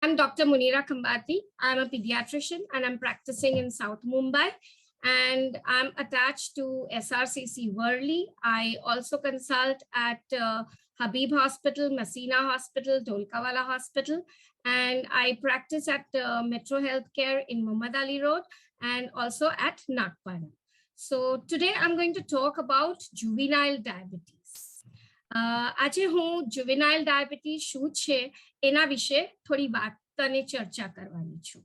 I'm Dr. Munira Khambaty. I'm a pediatrician and I'm practicing in South Mumbai. And I'm attached to SRCC Worli. I also consult at Habib Hospital, Messina Hospital, Dolkawala Hospital. And I practice at Metro Healthcare in Muhammad Ali Road and also at Nagpara. So today I'm going to talk about juvenile diabetes. આજે હું juvenile diabetes શું છે એના વિશે થોડી વાત અને ચર્ચા કરવાની છું.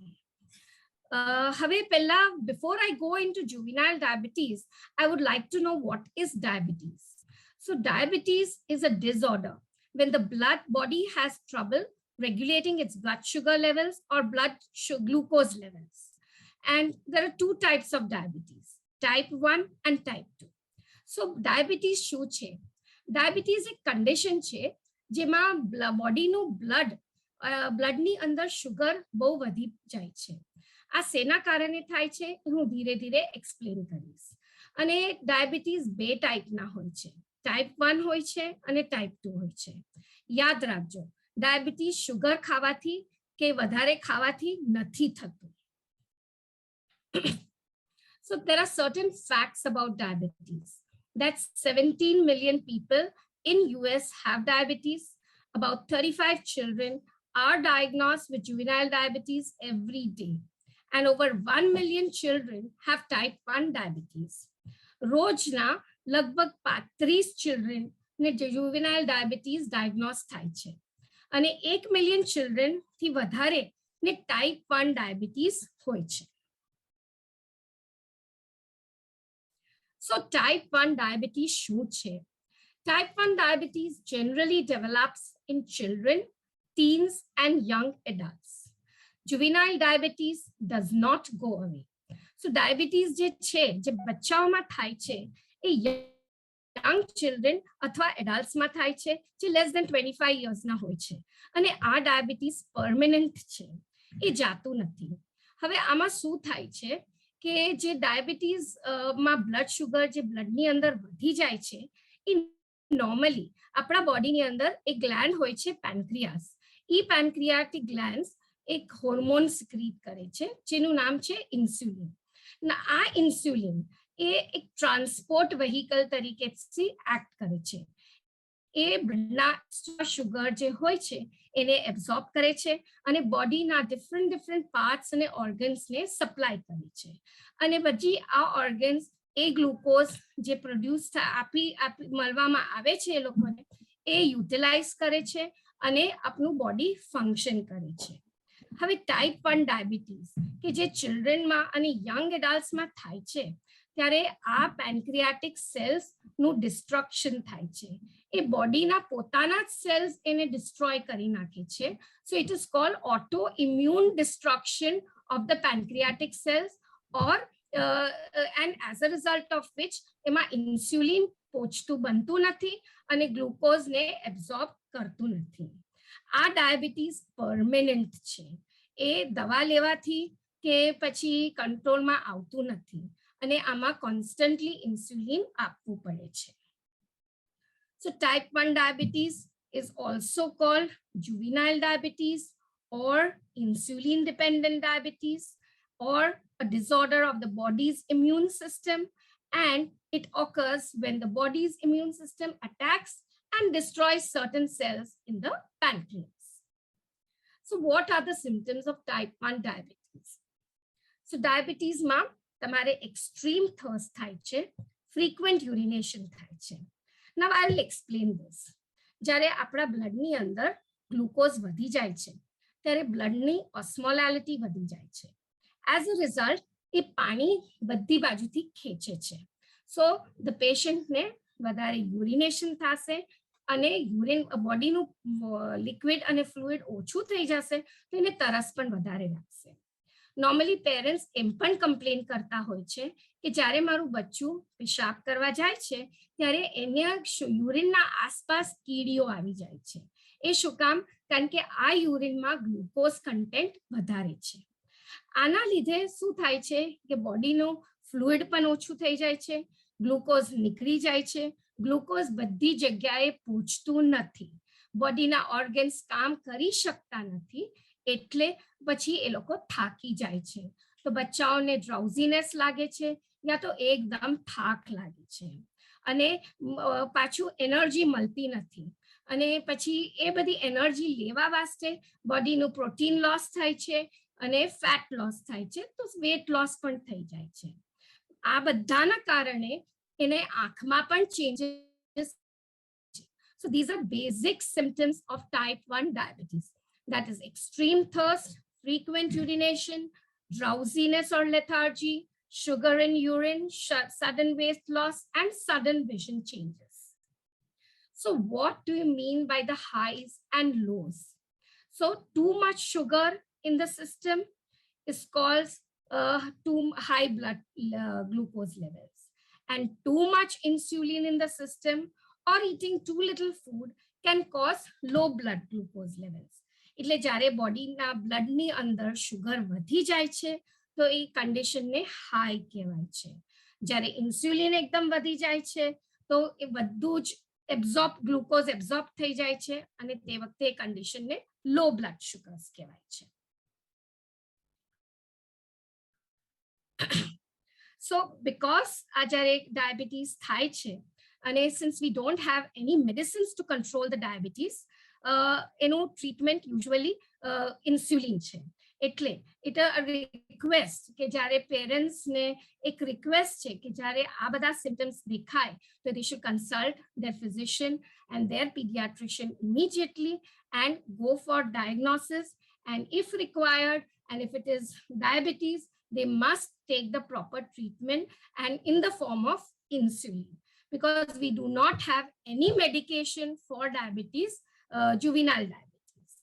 હવે પહેલા before I go into juvenile diabetes, I would like to know what is diabetes. So diabetes is a disorder when the blood body has trouble regulating its blood sugar levels or blood glucose levels. And there are two types of diabetes, type 1 and type 2. So diabetes શું છે? Diabetes એક condition છે જેમાં બોડીનું બ્લડની અંદર sugar બહુ વધી જાય છે. આ શેના કારણે થાય છે હું ધીરે ધીરે એક્સપ્લેન કરીશ. અને ડાયાબિટીસ બે ટાઈપના હોય છે, ટાઈપ 1 હોય છે અને ટાઈપ 2 હોય છે. યાદ રાખજો, ડાયાબિટીસ શુગર ખાવાથી કે વધારે ખાવાથી નથી થતું. So there are certain facts about diabetes. That's 17 million people in US have diabetes. About 35 children are diagnosed with juvenile diabetes every day. And over 1 million children have type 1 diabetes. રોજના લગભગ 35 children ને juvenile diabetes diagnosed થાય છે. અને 1 million children થી વધારે ને type 1 diabetes હોય છે. So type 1 diabetes શું છે? Type 1 diabetes generally develops in children, teens and young adults. Juvenile diabetes does not go away. So diabetes જે છે, જે બચ્ચાઓમાં થાય છે, એ young children અથવા adultsમાં થાય છે, જે less than 25 yearsના હોય છે. અને આ diabetes permanent છે, એ જાતું નથી. હવે આમાં શું થાય છે કે જે ડાયાબિટીસ માં બ્લડ શુગર જે બ્લડની અંદર વધી જાય છે, એ નોર્મલી આપણા બોડીની અંદર એક ગ્લેન્ડ હોય છે પેન્ક્રિયાસ. એ પેન્ક્રિયાટિક ગ્લેન્ડ્સ એક હોર્મોન સિક્રીટ કરે છે જેનું નામ છે ઇન્સ્યુલિન. આ ઇન્સ્યુલિન એ એક ટ્રાન્સપોર્ટ વેહિકલ તરીકેથી એક્ટ કરે છે. એ બ્લડના શુગર જે હોય છે એને એબ્ઝોર્બ કરે છે અને બોડીના ડિફરન્ટ પાર્ટ્સ અને ઓર્ગન્સને સપ્લાય કરે છે. અને પછી આ ઓર્ગન્સ એ ગ્લુકોઝ જે પ્રોડ્યુસ મળવામાં આવે છે એ લોકોને એ યુટિલાઇઝ કરે છે અને આપણું બોડી ફંક્શન કરે છે. હવે ટાઈપ 1 ડાયાબિટીસ કે જે ચિલ્ડ્રનમાં અને યંગ એડલ્ટ્સમાં થાય છે ત્યારે આ પેન્ક્રિયાટિક સેલ્સનું ડિસ્ટ્રક્શન થાય છે. એ બોડીના પોતાના જ સેલ્સ એને ડિસ્ટ્રોય કરી નાખે છે. So it is called auto immune destruction of the pancreatic cells or and as a result of which એમાં ઇન્સ્યુલિન પોચતું બનતું નથી અને ગ્લુકોઝને એબ્ઝોર્બ કરતું નથી. આ ડાયાબિટીસ પરમેનન્ટ છે, એ દવા લેવાથી કે પછી કંટ્રોલમાં આવતું નથી અને આમાં કોન્સ્ટન્ટલી ઇન્સ્યુલિન આપવું પડે છે. So type 1 diabetes is also called juvenile diabetes or insulin dependent diabetes or a disorder of the body's immune system, and it occurs when the body's immune system attacks and destroys certain cells in the pancreas. So what are the symptoms of type 1 diabetes? So diabetes ma તમારે extreme thirst થાય છે, frequent urination થાય છે. Now I will explain this. જ્યારે આપણા બ્લડની અંદર glucose વધી જાય છે ત્યારે બ્લડની ઓસ્મોલાલિટી વધી જાય છે. એઝ અ રિઝલ્ટ એ પાણી બધી બાજુથી ખેંચે છે. સો ધ પેશન્ટને વધારે યુરિનેશન થશે અને બોડીનું લિક્વિડ અને ફ્લુઇડ ઓછું થઈ જશે તો એને તરસ પણ વધારે લાગશે. નોર્મલી પેરેન્ટ્સ એમ પણ કમ્પ્લેન કરતા હોય છે કે જ્યારે મારું બચ્ચું પેશાબ કરવા જાય છે ત્યારે એને યુરિનના આસપાસ કીડીઓ આવી જાય છે. એ શું કામ? કારણ કે આ યુરિનમાં ગ્લુકોઝ કન્ટેન્ટ વધારે છે. આના લીધે શું થાય છે કે બોડીનું ફ્લુઇડ પણ ઓછું થઈ જાય છે, ગ્લુકોઝ નીકળી જાય છે, ગ્લુકોઝ બધી જગ્યાએ પહોંચતું નથી, બોડીના ઓર્ગન્સ કામ કરી શકતા નથી એટલે પછી એ લોકો થાકી જાય છે. તો બચ્ચાઓને ડ્રાઉઝીનેસ લાગે છે યા તો એકદમ થાક લાગે છે અને પાછું એનર્જી મળતી નથી અને પછી એ બધી એનર્જી લેવા વાસ્તે બોડીનું પ્રોટીન લોસ થાય છે અને ફેટ લોસ થાય છે તો વેટ લોસ પણ થઈ જાય છે. આ બધાના કારણે એને આંખમાં પણ changes. So these are basic symptoms of type 1 diabetes. That is extreme thirst, frequent urination, drowsiness or lethargy, sugar in urine, sudden weight loss, and sudden vision changes. So what do you mean by the highs and lows? So too much sugar in the system is called too high blood glucose levels, and too much insulin in the system or eating too little food can cause low blood glucose levels. એટલે જ્યારે બોડીના બ્લડની અંદર sugar વધી જાય છે તો એ કન્ડિશનને high કહેવાય છે. જ્યારે ઇન્સ્યુલિન એકદમ વધી જાય છે તો એ બધું જ ગ્લુકોઝ એબ્ઝોર્બ થઈ જાય છે અને તે વખતે એ કન્ડિશનને લો બ્લડ શુગર્સ કહેવાય છે. So because diabetes થાય છે and since we don't have any medicines to control the diabetes, treatment usually insulin છે. એટલે it a request કે જ્યારે parents ને એક request છે કે જ્યારે આ બધા symptoms દેખાય તો they should consult their physician and their pediatrician immediately and go for diagnosis, and if required and if it is diabetes they must take the proper treatment and in the form of insulin, because we do not have any medication for diabetes, juvenile diabetes.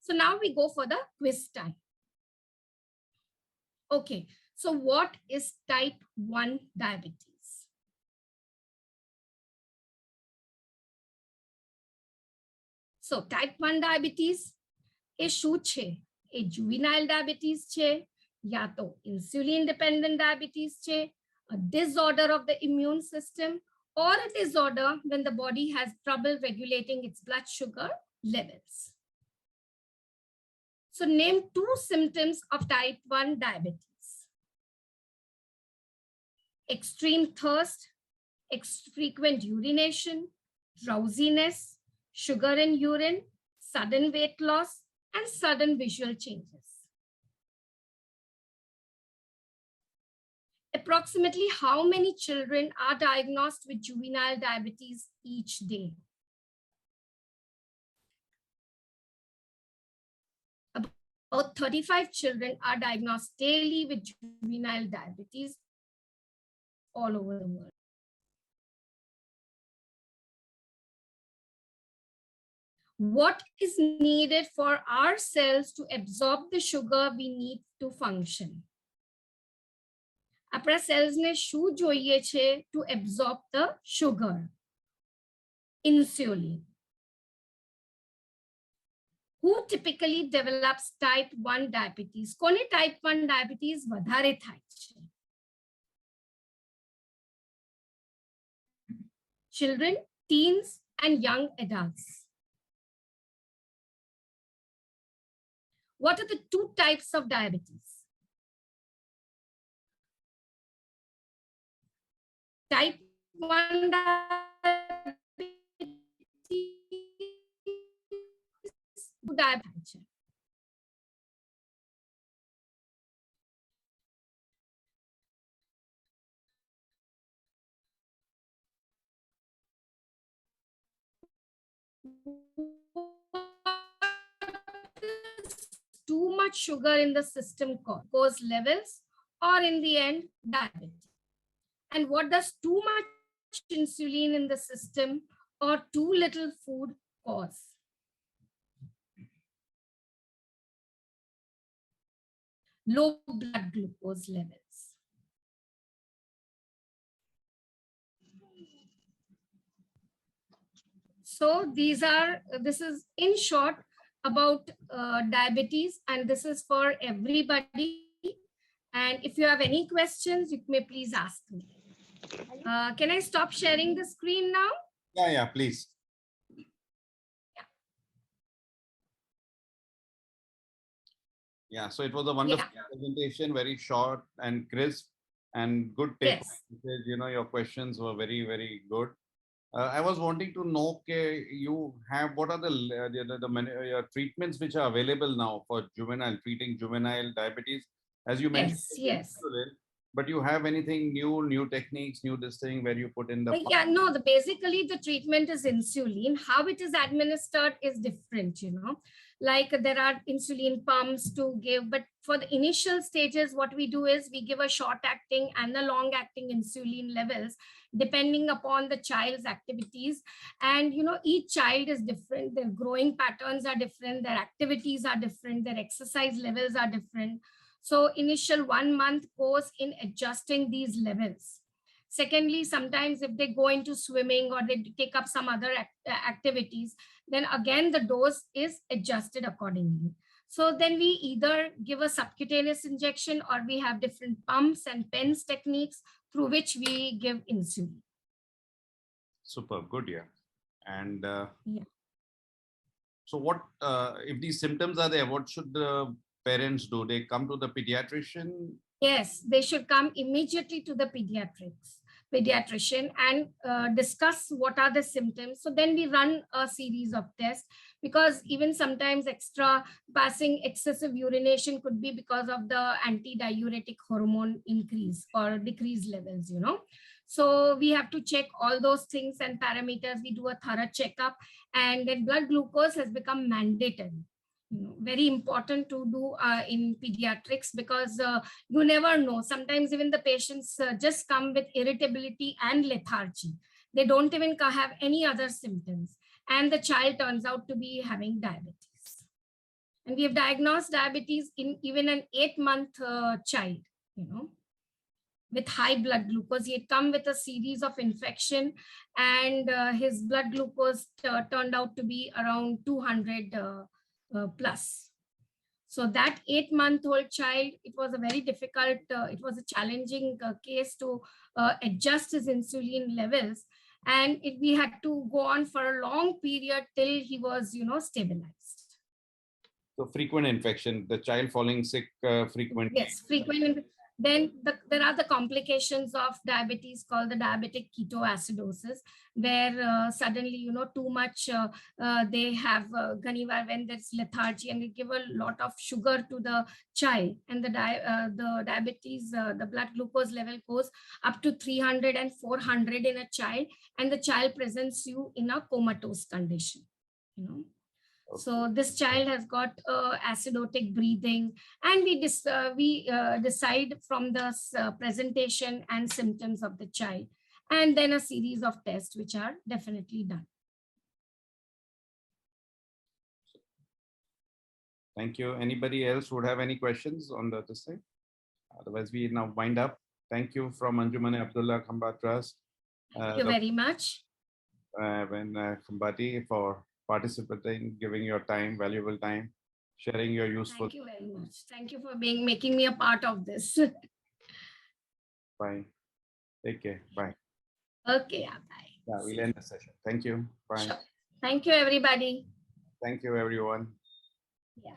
So now we go for the quiz time. Okay, so what is type 1 diabetes? So type 1 diabetes એ શું છે? એ juvenile diabetes છે या तो insulin dependent diabetes છે, a disorder of the immune system, or a disorder when the body has trouble regulating its blood sugar levels. So name 2 symptoms of type 1 diabetes: extreme thirst, frequent urination, drowsiness, sugar in urine, sudden weight loss, and sudden visual changes. Approximately how many children are diagnosed with juvenile diabetes each day? About 35 children are diagnosed daily with juvenile diabetes all over the world. What is needed for our cells to absorb the sugar we need to function? આપણા સેલ્સને શું જોઈએ છે to absorb the sugar? Insulin. Who typically develops type 1 diabetes? કોને type 1 diabetes વધારે થાય છે? Children, teens, and young adults. What are the 2 types of diabetes? Type 1 diabetes. Too much sugar in the system cause levels, or in the end diabetes? And what does too much insulin in the system or too little food cause? Low blood glucose levels. So this is in short about diabetes, and this is for everybody. And if you have any questions, you may please ask me. Can I stop sharing the screen now? Yeah, please. Yeah, so it was a wonderful presentation, very short and crisp and good take. Yes. You know, your questions were very, very good. I was wanting to know, you have, what are your treatments which are available now for treating juvenile diabetes? As you mentioned, Yes. but you have anything new techniques, new this thing where you put in the... Yeah, no, basically the treatment is insulin. How it is administered is different, you know, like there are insulin pumps to give, but for the initial stages, what we do is we give a short acting and a long acting insulin levels, depending upon the child's activities. And, you know, each child is different. Their growing patterns are different. Their activities are different. Their exercise levels are different. So initial 1 month course in adjusting these levels. Secondly, sometimes if they go into swimming or they take up some other activities, then again the dose is adjusted accordingly. So then we either give a subcutaneous injection or we have different pumps and pens techniques through which we give insulin. Super, good, yeah. And so what, if these symptoms are there, what should the parents do? They come to the pediatrician? Yes, they should come immediately to the pediatrician and discuss what are the symptoms. So then we run a series of tests, because even sometimes passing excessive urination could be because of the antidiuretic hormone increase or decrease levels, you know. So we have to check all those things and parameters. We do a thorough checkup, and then blood glucose has become mandatory. Very important to do in pediatrics, because you never know. Sometimes even the patients just come with irritability and lethargy. They don't even have any other symptoms. And the child turns out to be having diabetes. And we have diagnosed diabetes in even an 8-month child, you know, with high blood glucose. He had come with a series of infection, and his blood glucose turned out to be around 200 plus. So that 8-month-old child, it was a very difficult, it was a challenging case to adjust his insulin levels. And we had to go on for a long period till he was, you know, stabilized. So frequent infection, the child falling sick frequently. Yes, frequent. Then there are the complications of diabetes called the diabetic ketoacidosis, where suddenly, you know, too much, they have ganivar when there's lethargy, and they give a lot of sugar to the child, and the diabetes, the blood glucose level goes up to 300 and 400 in a child, and the child presents you in a comatose condition, you know. So this child has got acidotic breathing, and we decide from the presentation and symptoms of the child, and then a series of tests which are definitely done. Thank you. Anybody else would have any questions on this thing? Otherwise, we now wind up. Thank you from Anjuman Abdullah Khambat Trust. Thank you very much. Khambaty, for participating, giving your time, valuable time, sharing your useful... Thank you very much. Thank you for making me a part of this. Bye. Take care. Bye. Okay, yeah, bye. Yeah, we'll end the session. Thank you. Bye. Sure. Thank you, everybody. Thank you, everyone. Yeah.